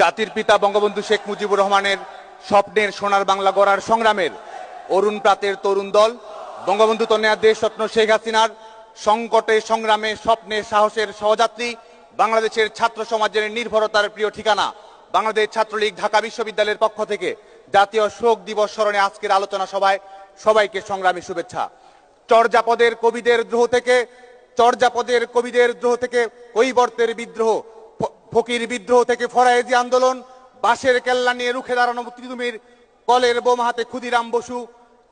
জাতির পিতা বঙ্গবন্ধু শেখ মুজিবুর রহমানের স্বপ্নের সোনার বাংলা গড়ার সংগ্রামের অরুণ প্রাতের তরুণ দল, বঙ্গবন্ধু কন্যা দেশরত্ন শেখ হাসিনার সংকটে সংগ্রামে স্বপ্নে সাহসের সহযাত্রী, বাংলাদেশের ছাত্র সমাজের নির্ভরতার প্রিয় ঠিকানা বাংলাদেশ ছাত্রলীগ ঢাকা বিশ্ববিদ্যালয়ের পক্ষ থেকে জাতীয় শোক দিবস স্মরণে আজকের আলোচনা সভায় সবাইকে সংগ্রামী শুভেচ্ছা। চর্যাপদের কবিদের দ্রোহ থেকে কৈবর্তের বিদ্রোহ, ফকির বিদ্রোহ থেকে ফরায়েজি আন্দোলন, বাঁশের কেল্লা নিয়ে রুখে দাঁড়ানো মুক্তিযুদ্ধের কলের বোমা হাতে ক্ষুদিরাম বসু,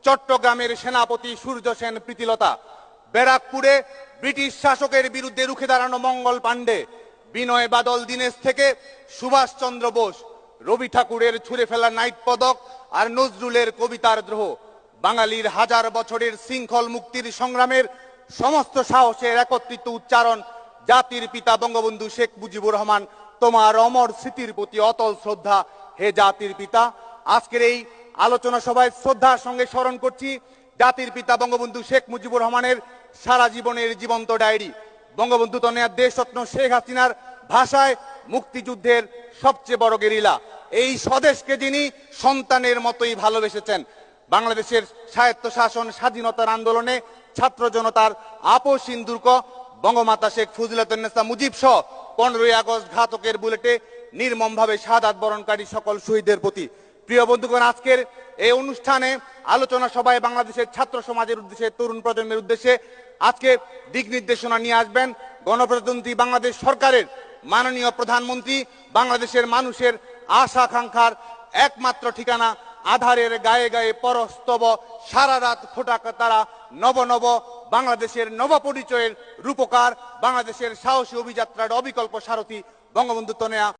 চট্টগ্রামের সেনাপতি সূর্য সেন প্রীতিলতা, ব্যারাকপুরে ব্রিটিশ শাসকের বিরুদ্ধে রুখে দাঁড়ানো মঙ্গল পাণ্ডে, বিনয় বাদল দীনেশ থেকে সুভাষচন্দ্র বোস, রবি ঠাকুরের ছুঁড়ে ফেলা নাইট পদক আর নজরুলের কবিতার দ্রোহ, বাঙালির হাজার বছরের শৃঙ্খল মুক্তির সংগ্রামের সমস্ত সাহসের একত্রিত উচ্চারণ, জাতির পিতা বঙ্গবন্ধু শেখ মুজিবুর রহমান, তোমার অমর স্মৃতির প্রতি অতল শ্রদ্ধা। হে জাতির পিতা, আজকের এই আলোচনা সভায় শ্রদ্ধার সঙ্গে স্মরণ করছি জাতির পিতা বঙ্গবন্ধু শেখ মুজিবুর রহমানের সারা জীবনের জীবন্ত ডায়েরি। বঙ্গবন্ধু কন্যা দেশরত্ন শেখ হাসিনার ভাষায় মুক্তিযুদ্ধের সবচেয়ে বড় গেরিলা। এই স্বদেশকে যিনি সন্তানের মতোই ভালোবেসেছেন। বাংলাদেশের স্বায়ত্তশাসন স্বাধীনতার আন্দোলনে ছাত্র জনতার আপোষহীন দুর্গ বঙ্গমাতা শেখ ফজিলাতুন্নেসা মুজিব সহ 15ই আগস্ট ঘাতকের বুলেটে নির্মমভাবে শাহাদাত বরণকারী সকল শহীদদের প্রতি। প্রিয় বন্ধুগণ, আজকের এই অনুষ্ঠানে আলোচনা সভায় বাংলাদেশের ছাত্র সমাজের উদ্দেশ্যে, তরুণ প্রজন্মের উদ্দেশ্যে আজকে দিক নির্দেশনা নিয়ে আসবেন গণপ্রজাতন্ত্রী বাংলাদেশ সরকারের মাননীয় প্রধানমন্ত্রী, বাংলাদেশের মানুষের আশা আকাঙ্ক্ষার একমাত্র ঠিকানা, আধারের গায়ে গায়ে পরস্তব সারা রাত ফোটা তারা, নব নব বাংলাদেশের নব পরিচয়ের রূপকার, বাংলাদেশের সাহসী অভিযাত্রার অবিকল্প সারথী বঙ্গবন্ধু কন্যা